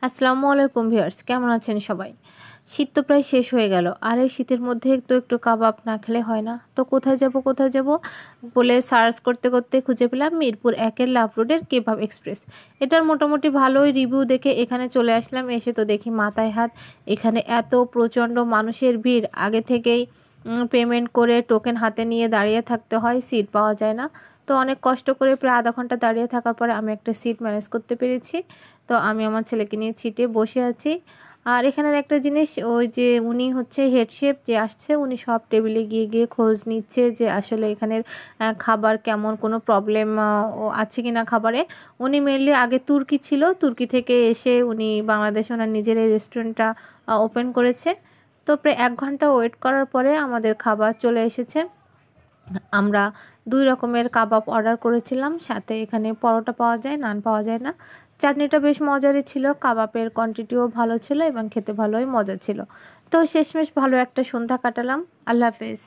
আসসালামু আলাইকুম ভিউয়ার্স, কেমন আছেন সবাই? শীত তো প্রায় শেষ হয়ে গেল, আর এই শীতের মধ্যে একটু কাবাব না খেলে হয় না। তো কোথায় যাব বলে সার্চ করতে করতে খুঁজে পেলাম মিরপুর 1-এর লাভ রোডের কেবাব এক্সপ্রেস। এটার মোটামুটি ভালোই রিভিউ দেখে এখানে চলে আসলাম। এসে তো দেখি মাথায় হাত, এখানে এত প্রচণ্ড মানুষের ভিড়। আগে থেকেই পেমেন্ট করে টোকেন হাতে নিয়ে দাঁড়িয়ে থাকতে হয়, সিট পাওয়া যায় না। তো অনেক কষ্ট করে প্রায় আধা ঘন্টা দাঁড়িয়ে থাকার পরে আমি একটা সিট ম্যানেজ করতে পেরেছি। তো আমি আমার ছেলেকে নিয়ে সিটে বসে আছি। আর এখানের একটা জিনিস, ওই যে উনি হচ্ছে হেড শেফ যে আসছে, উনি সব টেবিলে গিয়ে গিয়ে খোঁজ নিচ্ছে যে আসলে এখানের খাবার কেমন, কোনো প্রবলেম আছে কি না খাবারে। উনি মেনলি আগে তুর্কি ছিল, তুর্কি থেকে এসে উনি বাংলাদেশে ওনার নিজের এই রেস্টুরেন্টটা ওপেন করেছে। তো প্রায় 1 ঘন্টা ওয়েট করার পরে আমাদের খাবার চলে এসেছে। আমরা 2 রকমের কাবাব অর্ডার করেছিলাম, সাথে এখানে পরোটা পাওয়া যায়, নান পাওয়া যায় না। চাটনিটা বেশ মজারই ছিল, কাবাবের কোয়ান্টিটিও ভালো ছিল এবং খেতে ভালোই মজা ছিল। তো শেষমেশ ভালো একটা সন্ধ্যা কাটালাম। আল্লাহ হাফেজ।